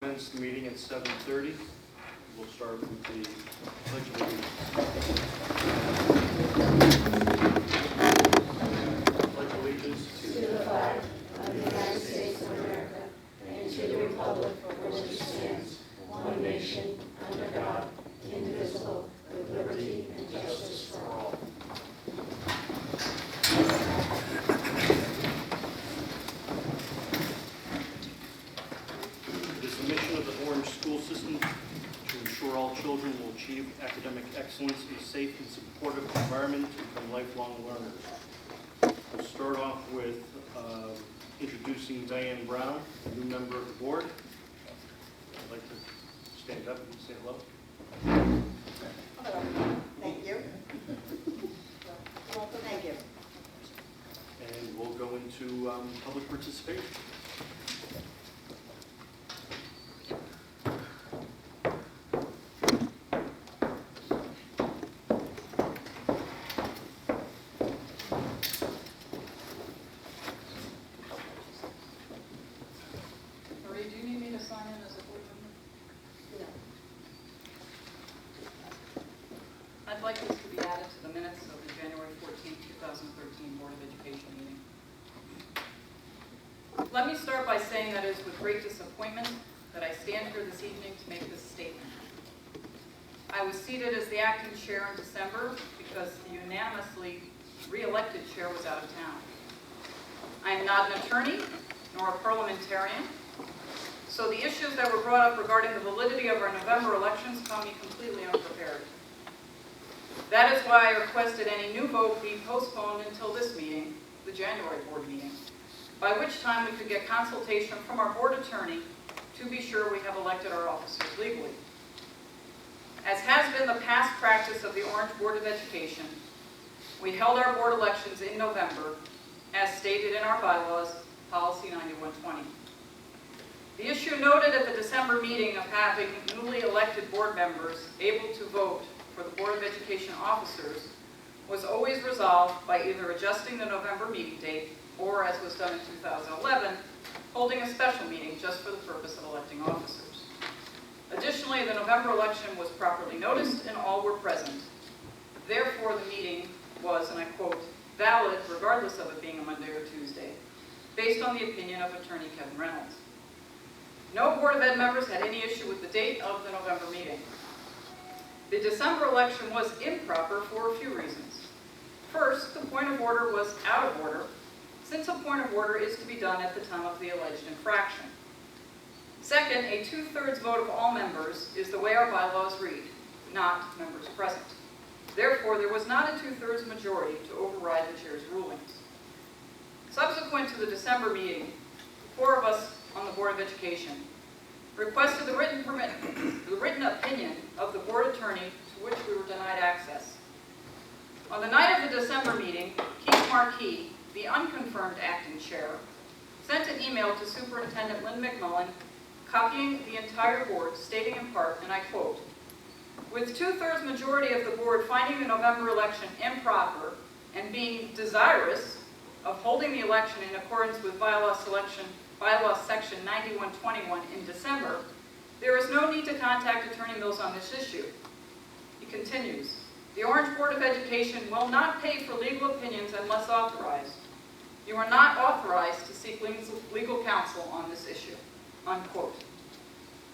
Commence the meeting at 7:30. We'll start with the Pledge of Allegiance. Pledge allegiance to the flag of the United States of America and to the republic for which it stands, one nation, under God, indivisible, with liberty and justice for all. It is the mission of the Orange School System to ensure all children will achieve academic excellence in a safe and supportive environment to become lifelong learners. We'll start off with introducing Diane Brown, a new member of the board. I'd like to stand up and say hello. Hello. Thank you. Thank you. And we'll go into public participation. Marie, do you need me to sign in as a board member? No. I'd like this to be added to the minutes of the January 14, 2013 Board of Education meeting. Let me start by saying that it is with great disappointment that I stand here this evening to make this statement. I was seated as the acting chair in December because the unanimously re-elected chair was out of town. I am not an attorney nor a parliamentarian, so the issues that were brought up regarding the validity of our November elections caught me completely unprepared. That is why I requested any new vote be postponed until this meeting, the January board meeting, by which time we could get consultation from our board attorney to be sure we have elected our officers legally. As has been the past practice of the Orange Board of Education, we held our board elections in November, as stated in our bylaws, Policy 9120. The issue noted at the December meeting of having newly elected board members able to vote for the Board of Education officers was always resolved by either adjusting the November meeting date or, as was done in 2011, holding a special meeting just for the purpose of electing officers. Additionally, the November election was properly noticed and all were present. Therefore, the meeting was, and I quote, valid regardless of it being a Monday or Tuesday, based on the opinion of Attorney Kevin Reynolds. No Board of Ed members had any issue with the date of the November meeting. The December election was improper for a few reasons. First, the point of order was out of order, since a point of order is to be done at the time of the alleged infraction. Second, a 2/3 vote of all members is the way our bylaws read, not members present. Therefore, there was not a 2/3 majority to override the chair's rulings. Subsequent to the December meeting, 4 of us on the Board of Education requested the written opinion of the board attorney, to which we were denied access. On the night of the December meeting, Keith Markey, the unconfirmed acting chair, sent an email to Superintendent Lynn McMullen copying the entire board, stating in part, and I quote, "With 2/3 majority of the board finding the November election improper and being desirous of holding the election in accordance with bylaw section 9121 in December, there is no need to contact Attorney Mills on this issue." He continues, "The Orange Board of Education will not pay for legal opinions unless authorized. You are not authorized to seek legal counsel on this issue," unquote.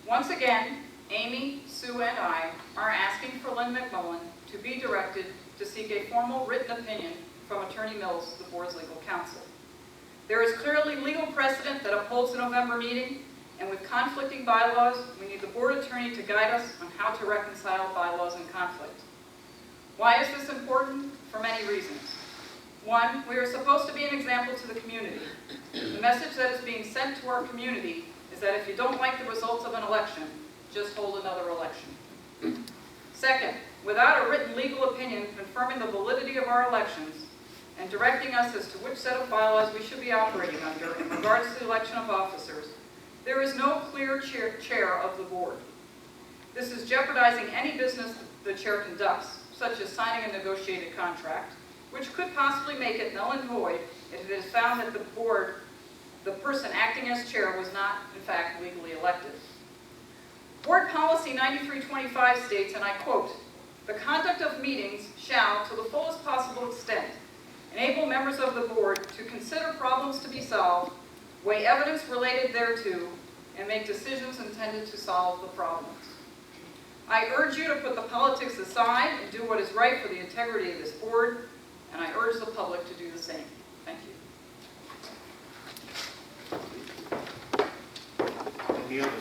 Once again, Amy, Sue, and I are asking for Lynn McMullen to be directed to seek a formal written opinion from Attorney Mills, the board's legal counsel. There is clearly legal precedent that upholds the November meeting, and with conflicting bylaws, we need the board attorney to guide us on how to reconcile bylaws in conflict. Why is this important? For many reasons. One, we are supposed to be an example to the community. The message that is being sent to our community is that if you don't like the results of an election, just hold another election. Second, without a written legal opinion confirming the validity of our elections and directing us as to which set of bylaws we should be operating under in regards to the election of officers, there is no clear chair of the board. This is jeopardizing any business the chair conducts, such as signing a negotiated contract, which could possibly make it null and void if it is found that the person acting as chair was not, in fact, legally elected. Board Policy 9325 states, and I quote, "The conduct of meetings shall, to the fullest possible extent, enable members of the board to consider problems to be solved, weigh evidence related thereto, and make decisions intended to solve the problems." I urge you to put the politics aside and do what is right for the integrity of this board, and I urge the public to do the same. Thank you. Any others?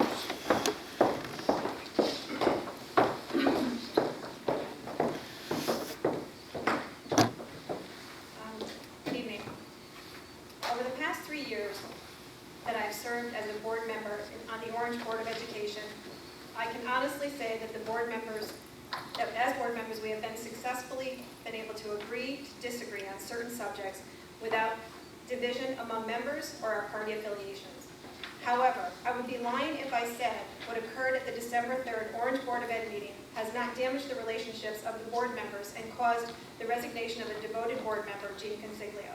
Good evening. Over the past 3 years that I've served as a board member on the Orange Board of Education, I can honestly say that as board members, we have successfully been able to agree to disagree on certain subjects without division among members or our party affiliations. However, I would be lying if I said what occurred at the December 3rd Orange Board of Ed meeting has not damaged the relationships of the board members and caused the resignation of a devoted board member, Jean Consiglio.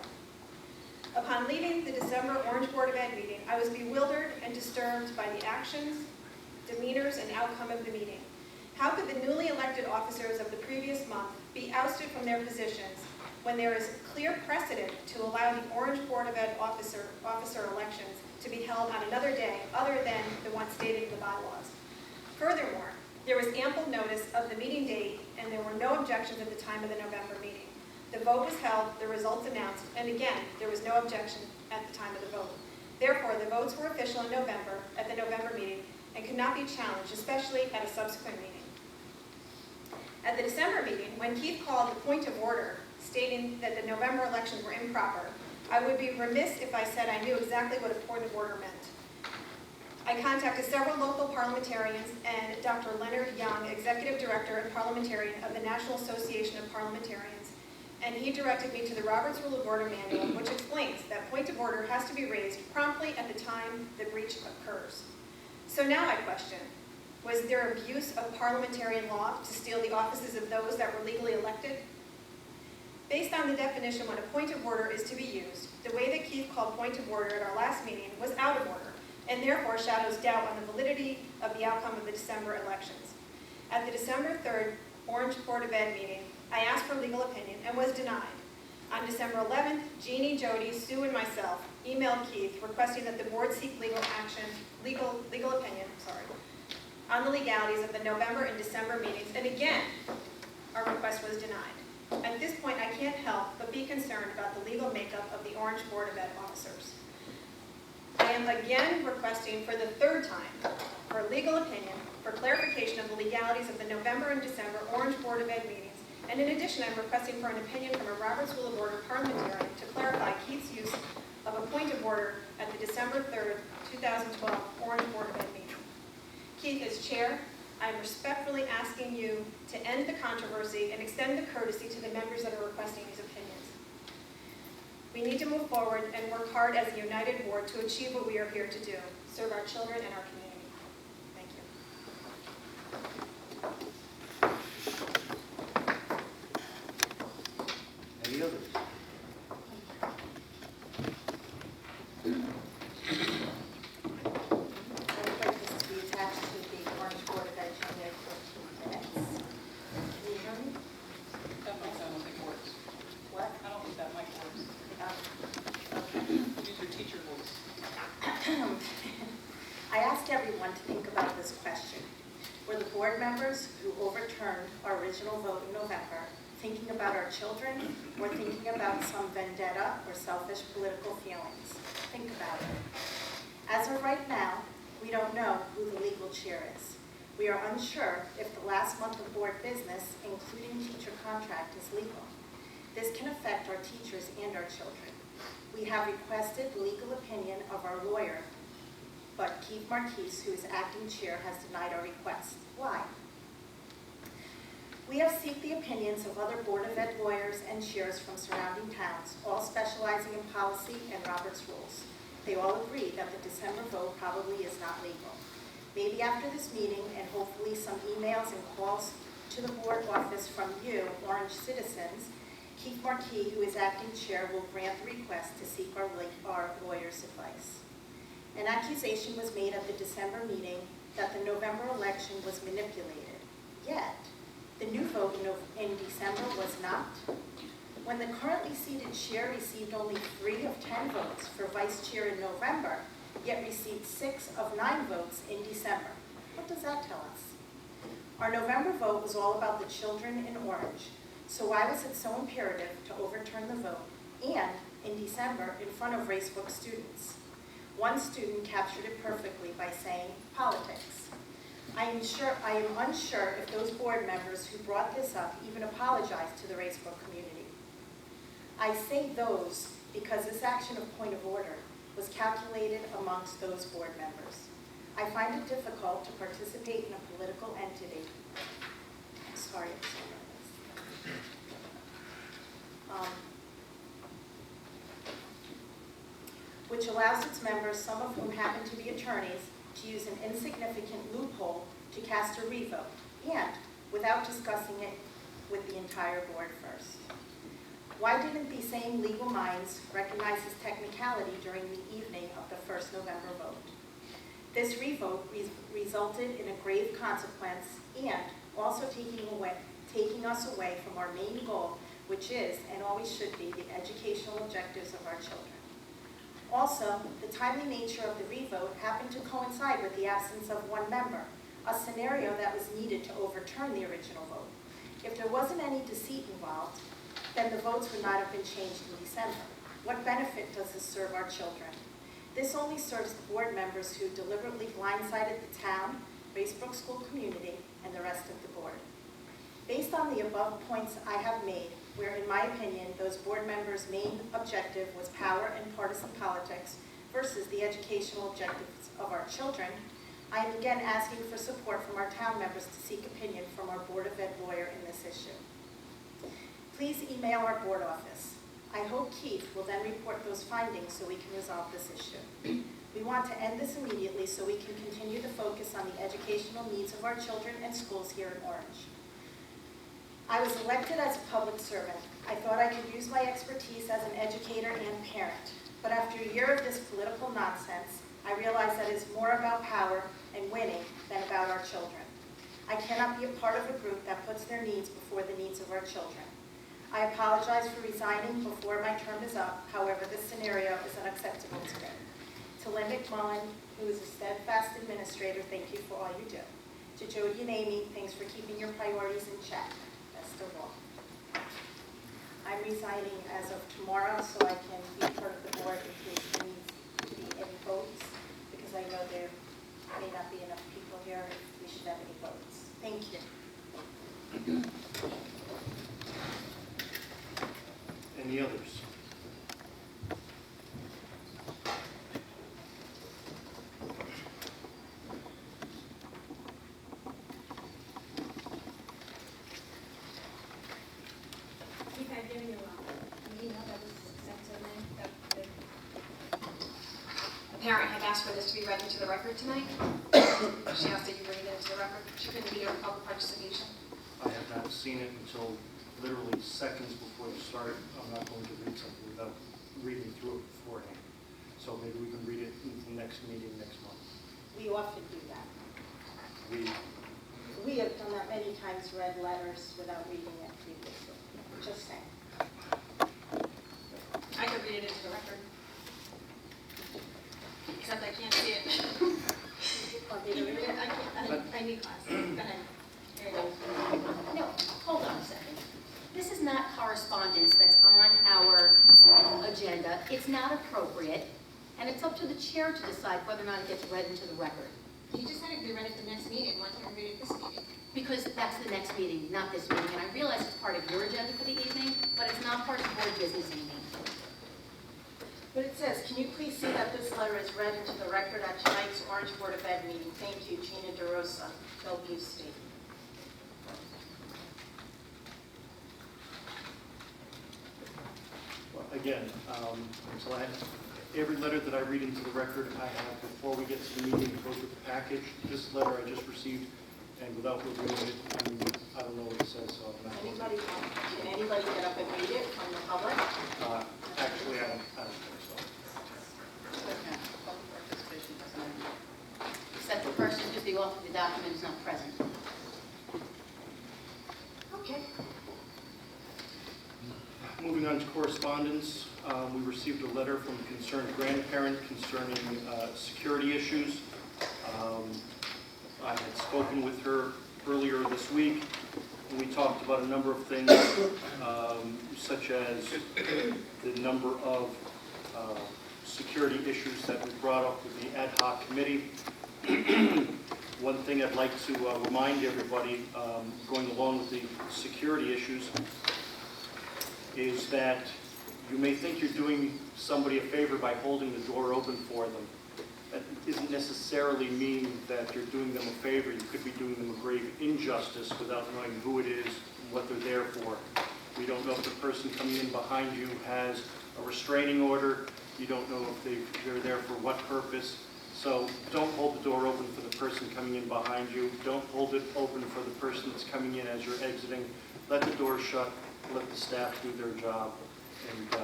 Upon leaving the December Orange Board of Ed meeting, I was bewildered and disturbed by the actions, demeanors, and outcome of the meeting. How could the newly elected officers of the previous month be ousted from their positions when there is clear precedent to allow the Orange Board of Ed officer elections to be held on another day other than the one stated in the bylaws? Furthermore, there was ample notice of the meeting date and there were no objections at the time of the November meeting. The vote was held, the results announced, and again, there was no objection at the time of the vote. Therefore, the votes were official in November, at the November meeting, and could not be challenged, especially at a subsequent meeting. At the December meeting, when Keith called the point of order, stating that the November elections were improper, I would be remiss if I said I knew exactly what a point of order meant. I contacted several local parliamentarians and Dr. Leonard Young, Executive Director and Parliamentarian of the National Association of Parliamentarians, and he directed me to the Robert's Rule of Order Manual, which explains that point of order has to be raised promptly at the time the breach occurs. So now I question, was there abuse of parliamentarian law to steal the offices of those that were legally elected? Based on the definition when a point of order is to be used, the way that Keith called point of order at our last meeting was out of order, and therefore shadows doubt on the validity of the outcome of the December elections. At the December 3rd Orange Board of Ed meeting, I asked for legal opinion and was denied. On December 11th, Jeannie, Jody, Sue, and myself emailed Keith requesting that the board seek legal opinion, on the legalities of the November and December meetings, and again, our request was denied. At this point, I can't help but be concerned about the legal makeup of the Orange Board of Ed officers. I am again requesting for the third time for legal opinion for clarification of the legalities of the November and December Orange Board of Ed meetings. And in addition, I'm requesting for an opinion from a Robert's Rule of Order parliamentarian to clarify Keith's use of a point of order at the December 3rd, 2012 Orange Board of Ed meeting. Keith, as chair, I'm respectfully asking you to end the controversy and extend the courtesy to the members that are requesting these opinions. We need to move forward and work hard as a united board to achieve what we are here to do, serve our children and our community. Thank you. Any others? I would like this to be attached to the Orange Board of Ed January 14th minutes. Can you hear me? That mic, I don't think works. What? I don't think that mic works. Okay. Use your teacher voice. I asked everyone to think about this question. Were the board members who overturned our original vote in November thinking about our children or thinking about some vendetta or selfish political feelings? Think about it. As of right now, we don't know who the legal chair is. We are unsure if the last month of board business, including teacher contract, is legal. This can affect our teachers and our children. We have requested legal opinion of our lawyer, but Keith Marquise, who is acting chair, has denied our request. Why? We have sought the opinions of other Board of Ed lawyers and chairs from surrounding towns, all specializing in policy and Robert's rules. They all agree that the December vote probably is not legal. Maybe after this meeting and hopefully some emails and calls to the board office from you, Orange citizens, Keith Marquis, who is acting chair, will grant the request to seek our lawyer's advice. An accusation was made at the December meeting that the November election was manipulated, yet the new vote in December was not? When the currently seated chair received only 3 of 10 votes for vice chair in November, yet received 6 of 9 votes in December. What does that tell us? Our November vote was all about the children in Orange, so why was it so imperative to overturn the vote, and in December in front of Racebook students? One student captured it perfectly by saying, politics. I am unsure if those board members who brought this up even apologized to the Racebook community. I say those because this action of point of order was calculated amongst those board members. I find it difficult to participate in a political entity. I'm sorry, I'm so nervous. Which allows its members, some of whom happen to be attorneys, to use an insignificant loophole to cast a revote, and without discussing it with the entire board first. Why didn't these same legal minds recognize this technicality during the evening of the first November vote? This revote resulted in a grave consequence and also taking us away from our main goal, which is, and always should be, the educational objectives of our children. Also, the timely nature of the revote happened to coincide with the absence of one member, a scenario that was needed to overturn the original vote. If there wasn't any deceit involved, then the votes would not have been changed in December. What benefit does this serve our children? This only serves the board members who deliberately blindsided the town, Racebrook School community, and the rest of the board. Based on the above points I have made, where in my opinion those board members' main objective was power and partisan politics versus the educational objectives of our children, I am again asking for support from our town members to seek opinion from our Board of Ed lawyer in this issue. Please email our board office. I hope Keith will then report those findings so we can resolve this issue. We want to end this immediately so we can continue to focus on the educational needs of our children and schools here in Orange. I was elected as a public servant. I thought I could use my expertise as an educator and parent. But after a year of this political nonsense, I realized that it's more about power and winning than about our children. I cannot be a part of a group that puts their needs before the needs of our children. I apologize for resigning before my term is up. However, this scenario is unacceptable to me. To Lynn McMullen, who is a steadfast administrator, thank you for all you do. To Jody and Amy, thanks for keeping your priorities in check. Best of all. I'm resigning as of tomorrow so I can be part of the board in case there needs to be any votes, because I know there may not be enough people here if we should have any votes. Thank you. Any others? Keith, I've given you an email that was sent to me. A parent had asked for this to be read into the record tonight. She asked that you read it into the record. She couldn't be here for public participation. I have not seen it until literally seconds before the start. I'm not going to read something without reading through it beforehand. So maybe we can read it in the next meeting next month. We often do that. We have done that many times, read letters without reading it previously. Just saying. I could read it into the record. Except I can't see it. Want me to read it? I need glasses. Go ahead. Here it goes. No, hold on a second. This is not correspondence that's on our agenda. It's not appropriate, and it's up to the chair to decide whether or not it gets read into the record. You just said it could be read at the next meeting. Why can't we read it this meeting? Because that's the next meeting, not this meeting. And I realize it's part of your agenda for the evening, but it's not part of the board business evening. But it says, can you please see that this letter is read into the record at tonight's Orange Board of Ed meeting? Thank you, Gina DeRosa, Bellevue State. Well, again, so every letter that I read into the record, I have, before we get to the meeting, it goes with the package. This letter I just received, and without reviewing it, I don't know what it says, so I'm not going to. Can anybody get up and read it from the public? Actually, I don't think so. Except the person who's the author of the document is not present. Okay. Moving on to correspondence, we received a letter from a concerned grandparent concerning security issues. I had spoken with her earlier this week, and we talked about a number of things, such as the number of security issues that we brought up with the ad hoc committee. One thing I'd like to remind everybody, going along with the security issues, is that you may think you're doing somebody a favor by holding the door open for them. That doesn't necessarily mean that you're doing them a favor. You could be doing them a grave injustice without knowing who it is and what they're there for. We don't know if the person coming in behind you has a restraining order. You don't know if they're there for what purpose. So don't hold the door open for the person coming in behind you. Don't hold it open for the person that's coming in as you're exiting. Let the door shut. Let the staff do their job and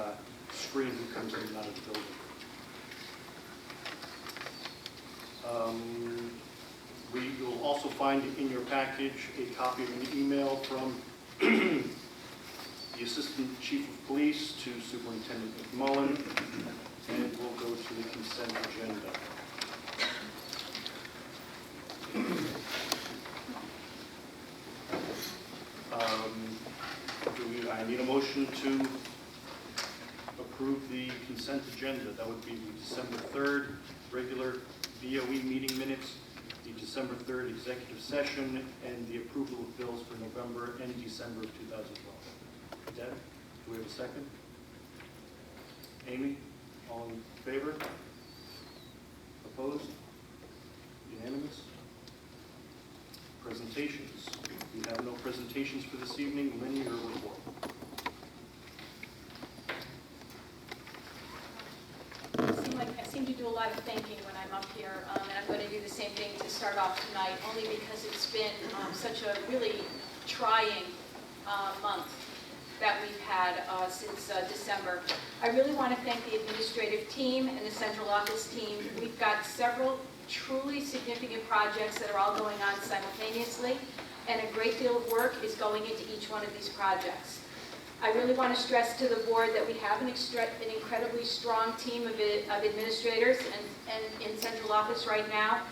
screen who comes in and out of the building. You'll also find in your package a copy of an email from the Assistant Chief of Police to Superintendent McMullen, and we'll go to the consent agenda. I need a motion to approve the consent agenda. That would be the December 3rd regular BOE meeting minutes, the December 3rd executive session, and the approval of bills for November and December of 2012. Deb, do we have a second? Amy, all in favor? Opposed? Unanimous? Presentations. We have no presentations for this evening. Lynn, your report. I seem to do a lot of thinking when I'm up here, and I'm going to do the same thing to start off tonight, only because it's been such a really trying month that we've had since December. I really want to thank the administrative team and the central office team. We've got several truly significant projects that are all going on simultaneously, and a great deal of work is going into each one of these projects. I really want to stress to the board that we have an incredibly strong team of administrators and in central office right now,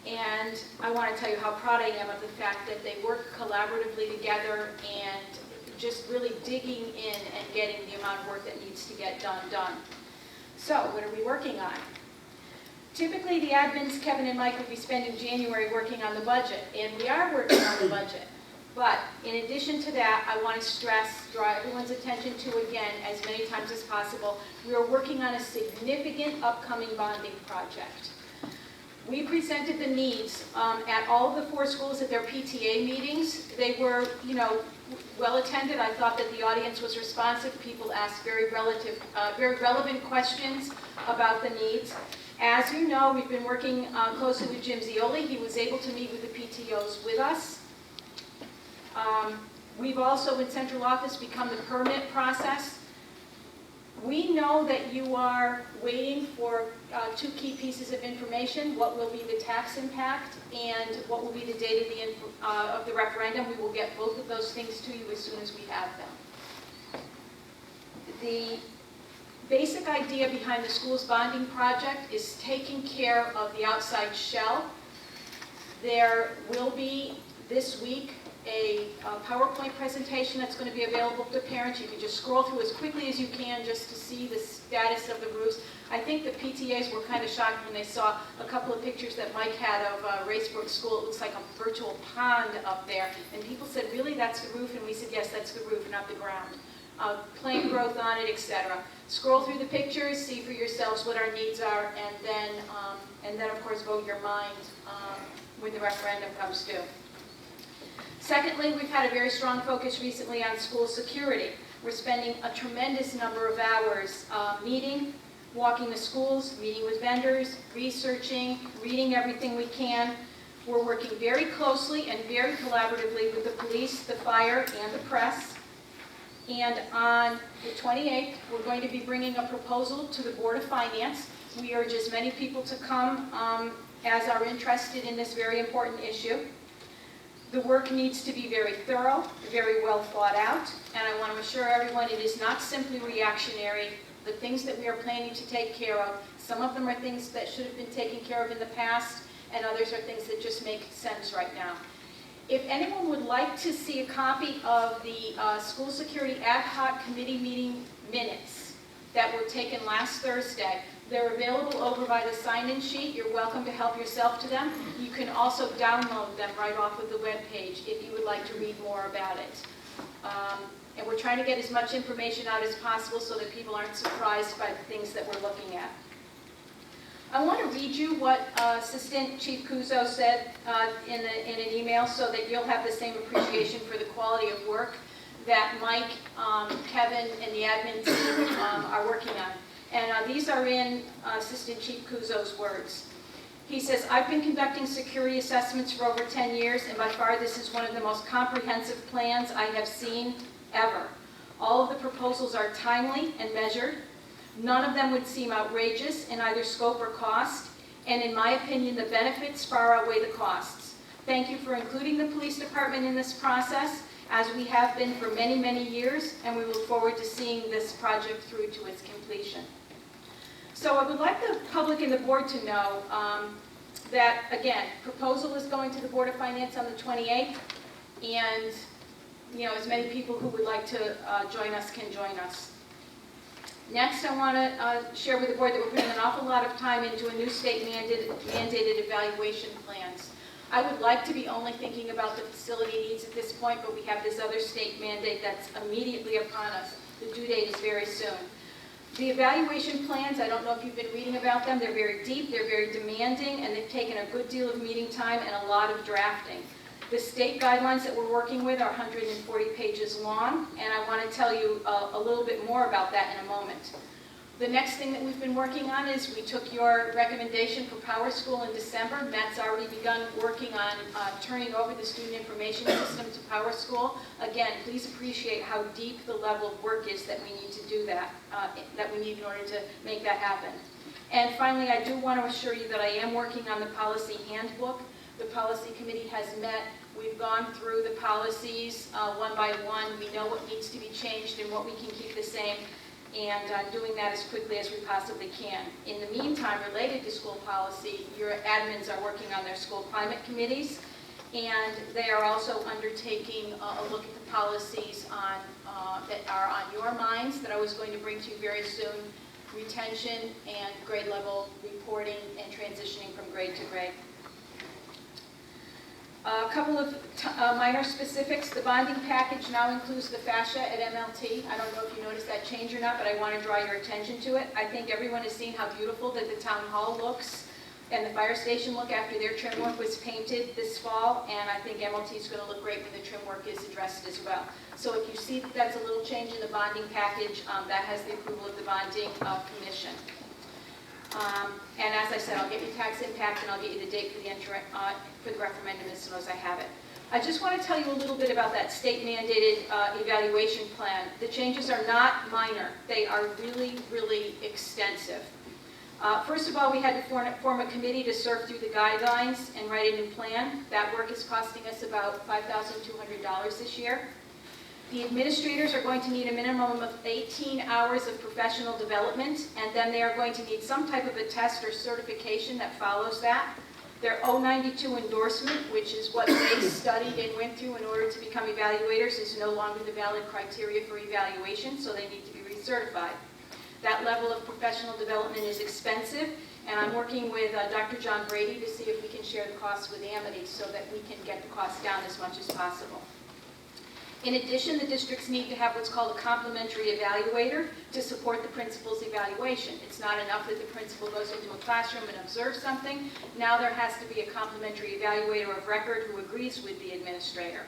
and I want to tell you how proud I am of the fact that they work collaboratively together and just really digging in and getting the amount of work that needs to get done. So, what are we working on? Typically, the admins, Kevin and Mike, would be spending January working on the budget, and we are working on the budget. But in addition to that, I want to draw everyone's attention to, again, as many times as possible, we are working on a significant upcoming bonding project. We presented the needs at all of the 4 schools at their PTA meetings. They were, well attended. I thought that the audience was responsive. People asked very relevant questions about the needs. As you know, we've been working closely with Jim Zioli. He was able to meet with the PTOs with us. We've also, in central office, become the permit process. We know that you are waiting for 2 key pieces of information: what will be the tax impact and what will be the date of the referendum. We will get both of those things to you as soon as we have them. The basic idea behind the school's bonding project is taking care of the outside shell. There will be, this week, a PowerPoint presentation that's going to be available to parents. You can just scroll through as quickly as you can just to see the status of the roofs. I think the PTAs were kind of shocked when they saw a couple of pictures that Mike had of Racebrook School. It looks like a virtual pond up there. And people said, really, that's the roof? And we said, yes, that's the roof, not the ground. Plant growth on it, etc. Scroll through the pictures, see for yourselves what our needs are, and then of course, vote your mind when the referendum comes due. Secondly, we've had a very strong focus recently on school security. We're spending a tremendous number of hours meeting, walking the schools, meeting with vendors, researching, reading everything we can. We're working very closely and very collaboratively with the police, the fire, and the press. And on the 28th, we're going to be bringing a proposal to the Board of Finance We urge as many people to come as are interested in this very important issue. The work needs to be very thorough, very well thought out, and I want to assure everyone it is not simply reactionary. The things that we are planning to take care of, some of them are things that should have been taken care of in the past, and others are things that just make sense right now. If anyone would like to see a copy of the School Security Ad Hoc Committee meeting minutes that were taken last Thursday, they're available over by the sign-in sheet. You're welcome to help yourself to them. You can also download them right off of the web page if you would like to read more about it. And we're trying to get as much information out as possible so that people aren't surprised by the things that we're looking at. I want to read you what Assistant Chief Kuzo said in an email so that you'll have the same appreciation for the quality of work that Mike, Kevin, and the admin team are working on. And these are in Assistant Chief Kuzo's words. He says, I've been conducting security assessments for over 10 years, and by far this is one of the most comprehensive plans I have seen ever. All of the proposals are timely and measured. None of them would seem outrageous in either scope or cost, and in my opinion, the benefits far outweigh the costs. Thank you for including the police department in this process, as we have been for many, many years, and we look forward to seeing this project through to its completion. So I would like the public and the board to know that, again, proposal is going to the Board of Finance on the 28th, and as many people who would like to join us can join us. Next, I want to share with the board that we're putting an awful lot of time into a new state mandated evaluation plans. I would like to be only thinking about the facility needs at this point, but we have this other state mandate that's immediately upon us. The due date is very soon. The evaluation plans, I don't know if you've been reading about them, they're very deep, they're very demanding, and they've taken a good deal of meeting time and a lot of drafting. The state guidelines that we're working with are 140 pages long, and I want to tell you a little bit more about that in a moment. The next thing that we've been working on is we took your recommendation for Power School in December. Matt's already begun working on turning over the student information system to Power School. Again, please appreciate how deep the level of work is that we need to do that, that we need in order to make that happen. And finally, I do want to assure you that I am working on the policy handbook. The policy committee has met. We've gone through the policies one by one. We know what needs to be changed and what we can keep the same, and doing that as quickly as we possibly can. In the meantime, related to school policy, your admins are working on their school climate committees, and they are also undertaking a look at the policies that are on your minds that I was going to bring to you very soon: retention and grade level reporting and transitioning from grade to grade. A couple of minor specifics. The bonding package now includes the fascia at MLT. I don't know if you noticed that change or not, but I want to draw your attention to it. I think everyone has seen how beautiful that the town hall looks and the fire station look after their trim work was painted this fall, and I think MLT is going to look great when the trim work is addressed as well. So if you see that that's a little change in the bonding package, that has the approval of the bonding commission. And as I said, I'll get you tax impact and I'll get you the date for the referendum as soon as I have it. I just want to tell you a little bit about that state mandated evaluation plan. The changes are not minor. They are really, really extensive. First of all, we had to form a committee to surf through the guidelines and write a new plan. That work is costing us about $5,200 this year. The administrators are going to need a minimum of 18 hours of professional development, and then they are going to need some type of a test or certification that follows that. Their 092 endorsement, which is what they studied and went through in order to become evaluators, is no longer the valid criteria for evaluation, so they need to be recertified. That level of professional development is expensive, and I'm working with Dr. John Brady to see if we can share the costs with Amity so that we can get the costs down as much as possible. In addition, the districts need to have what's called a complementary evaluator to support the principal's evaluation. It's not enough that the principal goes into a classroom and observes something. Now there has to be a complementary evaluator of record who agrees with the administrator.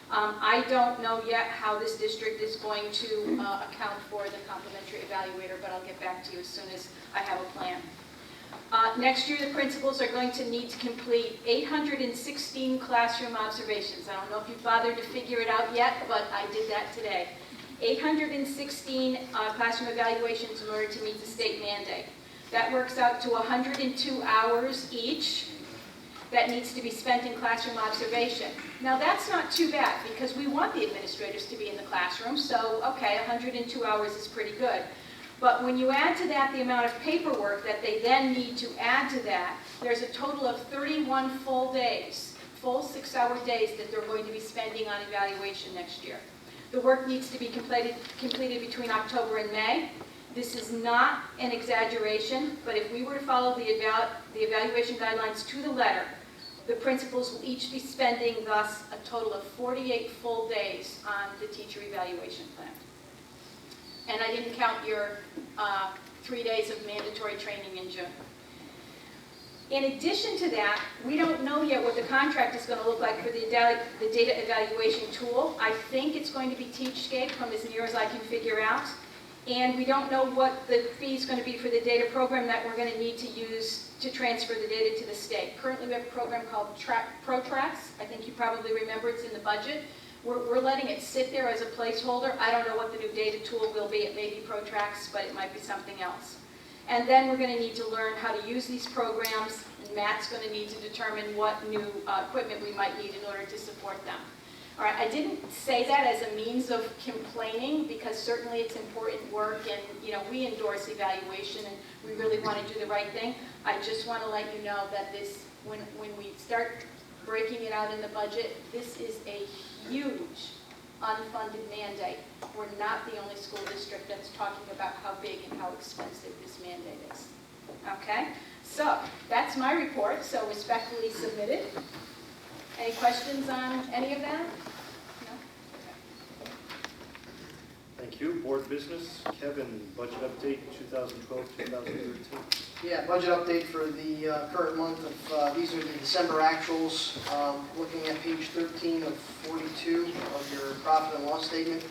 I don't know yet how this district is going to account for the complementary evaluator, but I'll get back to you as soon as I have a plan. Next year, the principals are going to need to complete 816 classroom observations. I don't know if you've bothered to figure it out yet, but I did that today. 816 classroom evaluations in order to meet the state mandate. That works out to 102 hours each that needs to be spent in classroom observation. Now, that's not too bad, because we want the administrators to be in the classroom, so, okay, 102 hours is pretty good. But when you add to that the amount of paperwork that they then need to add to that, there's a total of 31 full days, full 6-hour days that they're going to be spending on evaluation next year. The work needs to be completed between October and May. This is not an exaggeration, but if we were to follow the evaluation guidelines to the letter, the principals will each be spending thus a total of 48 full days on the teacher evaluation plan. And I didn't count your 3 days of mandatory training in June. In addition to that, we don't know yet what the contract is going to look like for the data evaluation tool. I think it's going to be TeachScape from as near as I can figure out. And we don't know what the fee is going to be for the data program that we're going to need to use to transfer the data to the state. Currently, we have a program called ProTrax. I think you probably remember it's in the budget. We're letting it sit there as a placeholder. I don't know what the new data tool will be. It may be ProTrax, but it might be something else. And then we're going to need to learn how to use these programs, and Matt's going to need to determine what new equipment we might need in order to support them. All right, I didn't say that as a means of complaining, because certainly it's important work, and we endorse evaluation and we really want to do the right thing. I just want to let you know that this, when we start breaking it out in the budget, this is a huge unfunded mandate. We're not the only school district that's talking about how big and how expensive this mandate is. Okay, so that's my report, so respectfully submitted. Any questions on any of that? No? Okay. Thank you. Board business. Kevin, budget update 2012-2013. Yeah, budget update for the current month of, these are the December actuals. Looking at page 13 of 42 of your profit and loss statement.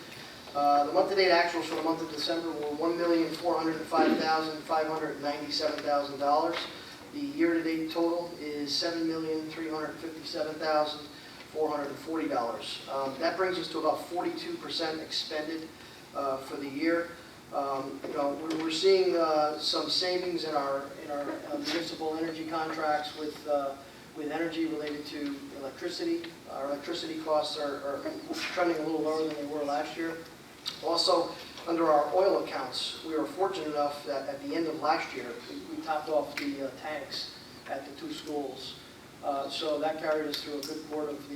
The month-to-date actuals for the month of December were $1,405,597,000. The year-to-date total is $7,357,440. That brings us to about 42% expended for the year. We're seeing some savings in our municipal energy contracts with energy related to electricity. Our electricity costs are trending a little lower than they were last year. Also, under our oil accounts, we were fortunate enough that at the end of last year, we topped off the tanks at the 2 schools. So that carried us through a good part of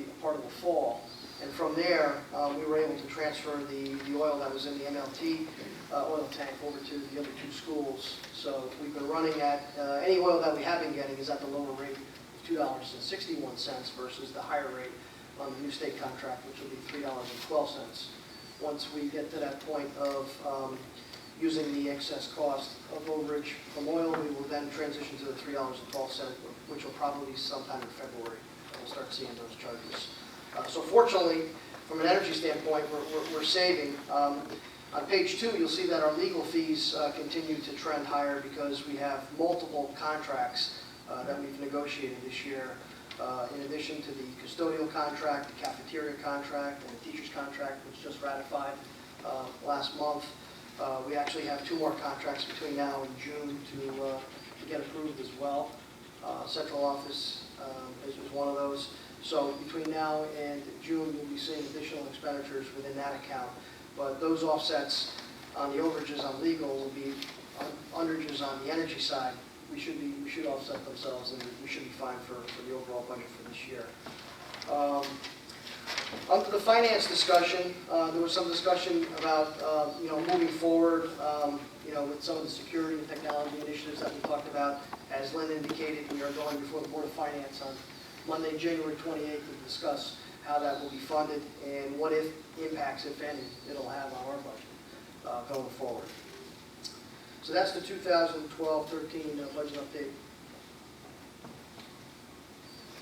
the fall. And from there, we were able to transfer the oil that was in the MLT oil tank over to the other 2 schools. So we've been running at, any oil that we have been getting is at the lower rate of $2.61 versus the higher rate on the new state contract, which will be $3.12. Once we get to that point of using the excess cost of overage from oil, we will then transition to the $3.12, which will probably be sometime in February. We'll start seeing those charges. So fortunately, from an energy standpoint, we're saving. On page 2, you'll see that our legal fees continue to trend higher because we have multiple contracts that we've negotiated this year. In addition to the custodial contract, the cafeteria contract, and the teacher's contract, which just ratified last month. We actually have 2 more contracts between now and June to get approved as well. Central office is one of those. So between now and June, we'll be seeing additional expenditures within that account. But those offsets on the overages on legal will be underages on the energy side. We should offset themselves, and we should be fine for the overall budget for this year. Under the finance discussion, there was some discussion about moving forward, with some of the security and technology initiatives that we talked about. As Lynn indicated, we are going before the Board of Finance on Monday, January 28th, to discuss how that will be funded and what impacts, if any, it'll have on our budget going forward. So that's the 2012-13 budget update.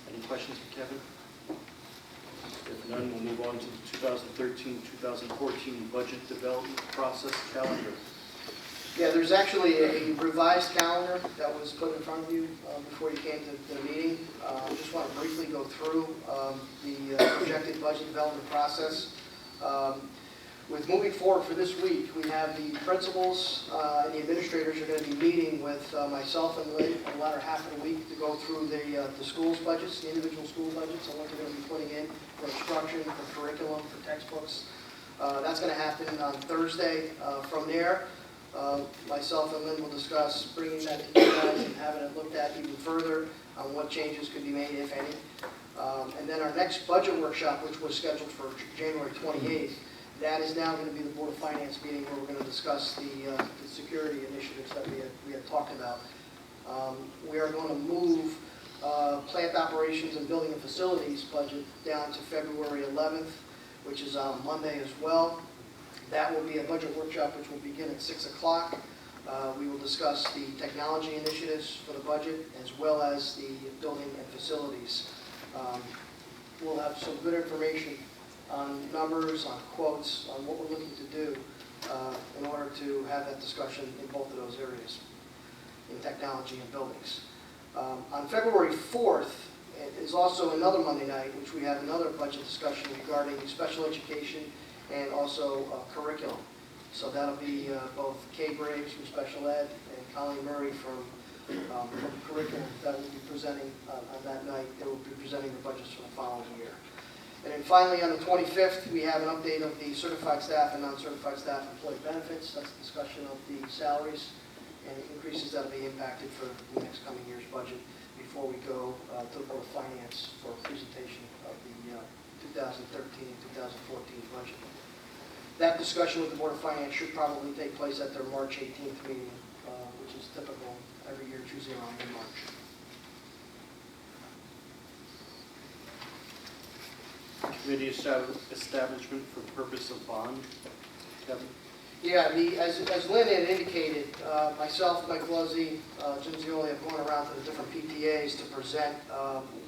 Any questions for Kevin? If none, we'll move on to the 2013-2014 budget development process calendar. Yeah, there's actually a revised calendar that was put in front of you before you came to the meeting. I just want to briefly go through the projected budget development process. With moving forward for this week, we have the principals and the administrators are going to be meeting with myself and Lynn the latter half of the week to go through the schools' budgets, the individual school budgets, and what they're going to be putting in for instruction, for curriculum, for textbooks. That's going to happen on Thursday. From there, myself and Lynn will discuss bringing that to you guys and having it looked at even further on what changes could be made, if any. And then our next budget workshop, which was scheduled for January 28th, that is now going to be the Board of Finance meeting where we're going to discuss the security initiatives that we had talked about. We are going to move plant operations and building and facilities budget down to February 11th, which is on Monday as well. That will be a budget workshop which will begin at 6 o'clock. We will discuss the technology initiatives for the budget as well as the building and facilities. We'll have some good information on numbers, on quotes, on what we're looking to do in order to have that discussion in both of those areas, in technology and buildings. On February 4th is also another Monday night, which we have another budget discussion regarding special education and also curriculum. So that'll be both Kay Graves from Special Ed and Colleen Murray from curriculum that will be presenting on that night. They will be presenting the budgets for the following year. And then finally, on the 25th, we have an update of the certified staff and non-certified staff employee benefits. That's a discussion of the salaries and increases that will be impacted for the next coming year's budget before we go to the Board of Finance for a presentation of the 2013 and 2014 budget. That discussion with the Board of Finance should probably take place at their March 18th meeting, which is typical every year, Tuesday around mid-March. Committee establishment for the purpose of bond. Kevin? Yeah, as Lynn had indicated, myself, Mike Luzzi, Jim Zioli have gone around to the different PTAs to present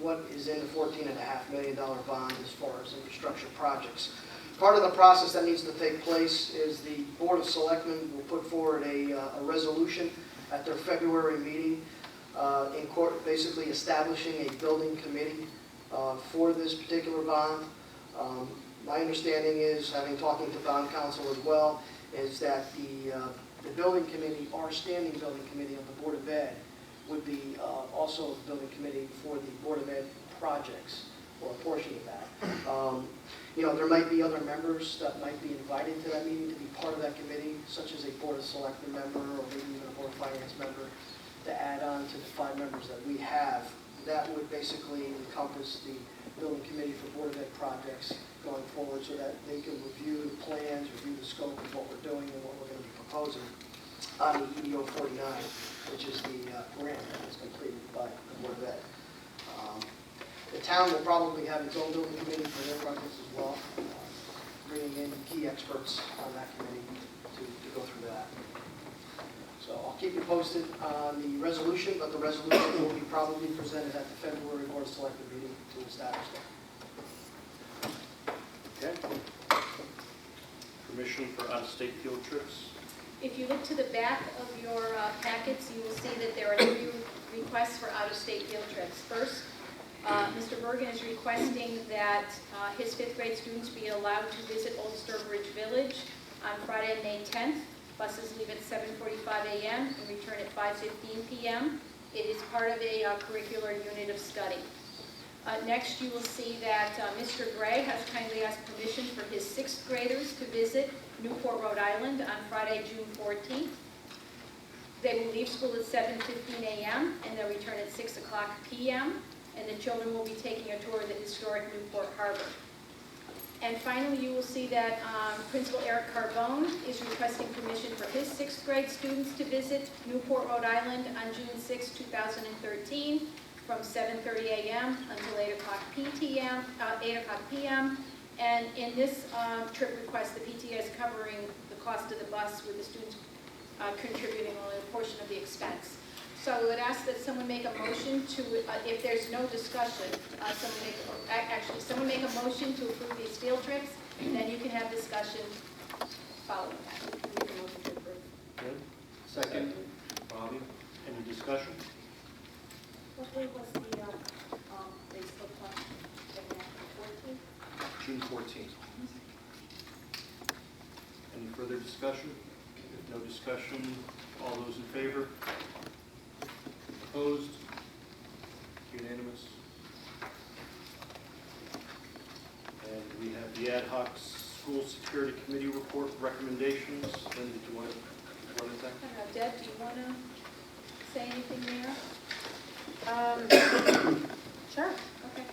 what is in the $14.5 million bond as far as infrastructure projects. Part of the process that needs to take place is the Board of Selectmen will put forward a resolution at their February meeting in court, basically establishing a building committee for this particular bond. My understanding is, having talking to bond counsel as well, is that the building committee, our standing building committee of the Board of Ed, would be also the building committee for the Board of Ed projects, or a portion of that. You know, there might be other members that might be invited to that meeting to be part of that committee, such as a Board of Selectmen member or maybe even a Board of Finance member, to add on to the 5 members that we have. That would basically encompass the building committee for Board of Ed projects going forward so that they can review the plans, review the scope of what we're doing and what we're going to be proposing on the EDO 49, which is the grant that was completed by the Board of Ed. The town will probably have its own building committee for their projects as well, bringing in key experts on that committee to go through that. So I'll keep you posted on the resolution, but the resolution will be probably presented at the February Board of Selectmen meeting to establish that. Okay. Permission for out-of-state field trips. If you look to the back of your packets, you will see that there are 3 requests for out-of-state field trips. First, Mr. Bergen is requesting that his 5th grade students be allowed to visit Old Sturbridge Village on Friday, May 10th. Buses leave at 7:45 a.m. and return at 5:15 p.m. It is part of a curricular unit of study. Next, you will see that Mr. Gray has kindly asked permission for his 6th graders to visit Newport, Rhode Island on Friday, June 14th. They will leave school at 7:15 a.m. and they'll return at 6 o'clock p.m. and the children will be taking a tour of the historic Newport Harbor. And finally, you will see that Principal Eric Carbone is requesting permission for his 6th grade students to visit Newport, Rhode Island on June 6, 2013 from 7:30 a.m. until 8 o'clock p.m. And in this trip request, the PTA is covering the cost of the bus with the students contributing only a portion of the expense. So I would ask that someone make a motion to, if there's no discussion, someone make a motion to approve these field trips, and then you can have discussion following that. Make a motion to approve. Good. Second. Bobby, any discussion? What day was the Facebook one? June 14th. further discussion? If no discussion, all those in favor? Opposed? Unanimous. And we have the ad hoc school security committee report recommendations. Linda, did you want to run it down? I don't know, Deb, do you want to say anything there? Sure. Okay.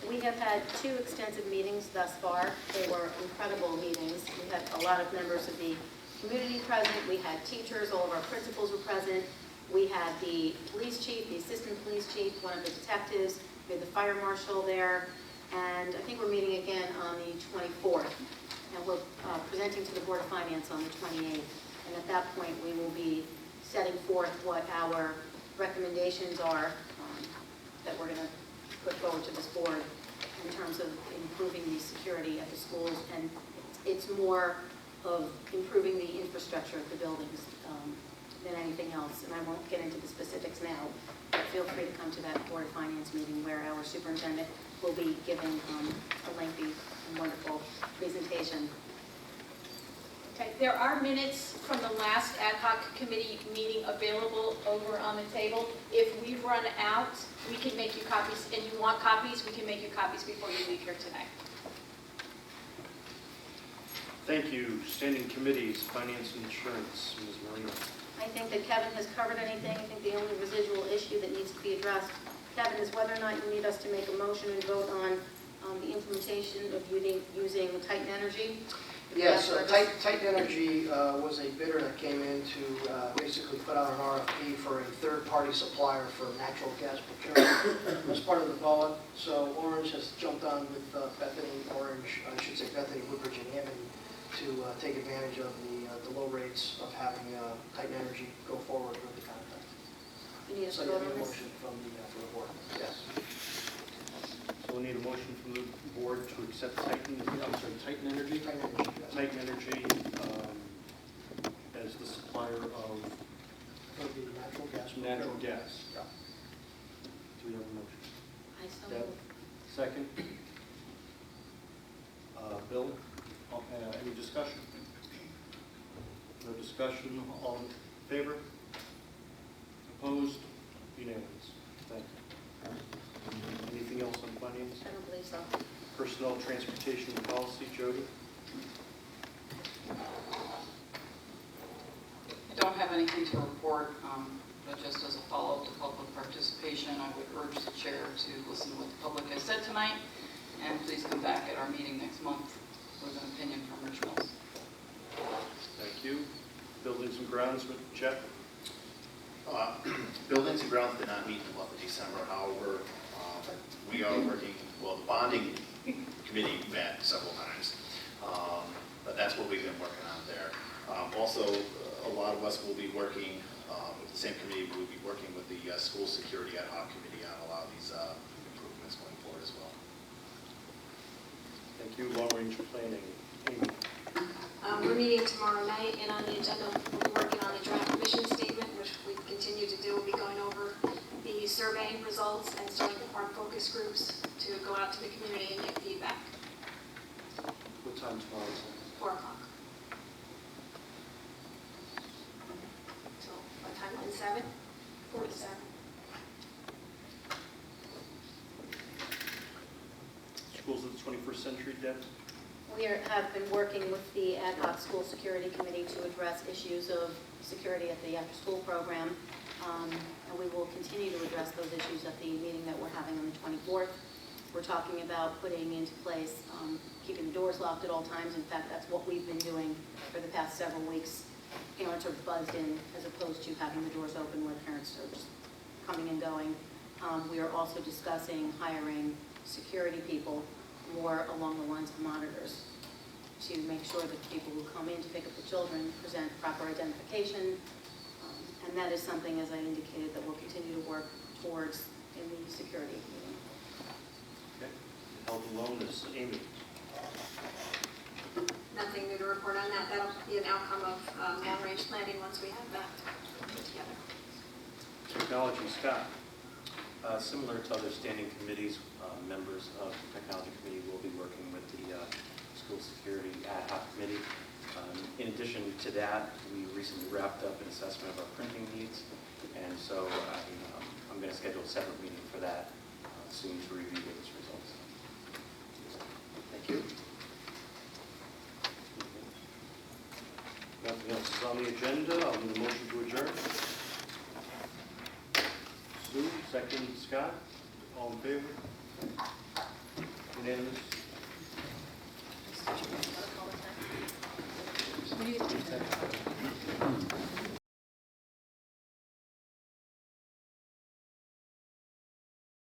We have had 2 extensive meetings thus far. They were incredible meetings. We had a lot of members of the community present. We had teachers, all of our principals were present. We had the police chief, the assistant police chief, one of the detectives. We had the fire marshal there. And I think we're meeting again on the 24th. And we're presenting to the Board of Finance on the 28th. And at that point, we will be setting forth what our recommendations are that we're going to put forward to this board in terms of improving the security at the schools. And it's more of improving the infrastructure of the buildings than anything else. And I won't get into the specifics now, but feel free to come to that Board of Finance meeting where our superintendent will be giving a lengthy and wonderful presentation. Okay, there are minutes from the last ad hoc committee meeting available over on the table. If we run out, we can make you copies, and you want copies, we can make you copies before you leave here tonight. Thank you. Standing committees, finance and insurance, Ms. Marino. I think that Kevin has covered anything. I think the only residual issue that needs to be addressed, Kevin, is whether or not you need us to make a motion and vote on the implementation of using Titan Energy. Yes, Titan Energy was a bidder that came in to basically put out an RFP for a third-party supplier for natural gas procurement as part of the BOA. So Orange has jumped on with Bethany Woodbridge and Hammond to take advantage of the low rates of having Titan Energy go forward with the contract. You need us So to you vote need on a this? motion from the board. Yes. So we'll need a motion from the board to accept Titan Energy? Titan Energy, yes. Titan Energy as the supplier of For the natural gas. natural gas. Yeah. Do we have a motion? I so Deb? moved. Second? Bill? Any discussion? No discussion, all in favor? Opposed? Unanimous. Thank you. Anything else on finance? I don't believe so. Personnel, transportation, and policy, Jody? I don't have anything to report, but just as a follow-up to public participation, I would urge the chair to listen to what the public has said tonight, and please come back at our meeting next month with an opinion from Rich Mills. Thank you. Buildings and grounds, Jeff? Buildings and grounds did not meet in the month of December. However, we are working, well, the bonding committee met several times, but that's what we've been working on there. Also, a lot of us will be working with the same committee. We'll be working with the school security ad hoc committee on a lot of these improvements going forward as well. Thank you. Long-range planning, Amy? We're meeting tomorrow night, and on the agenda, we'll be working on the draft mission statement, which we continue to do. We'll be going over the survey results and starting to form focus groups to go out to the community and get feedback. What time tomorrow is 4 o'clock. So, what time, 7? 4 to 7. it? Schools of the 21st Century, Deb? We have been working with the ad hoc school security committee to address issues of security at the after-school program. And we will continue to address those issues at the meeting that we're having on the 24th. We're talking about putting into place, keeping the doors locked at all times. In fact, that's what we've been doing for the past several weeks. Parents are buzzed in as opposed to having the doors open where parents are just coming and going. We are also discussing hiring security people more along the lines of monitors to make sure that the people who come in to pick up the children present proper identification. And that is something, as I indicated, that we'll continue to work towards in the security meeting. Okay. Health and wellness, Amy? Nothing new to report on that. That'll be an outcome of long-range planning once we have that put together. Technology, Scott? Similar to other standing committees, members of the Technology Committee will be working with the School Security Ad Hoc Committee In addition to that, we recently wrapped up an assessment of our printing needs, and so I'm going to schedule a separate meeting for that soon to review those results. Thank you. Nothing else is on the agenda. I'll need a motion to adjourn. Sue, second, Scott. All in favor? Unanimous? What do you think?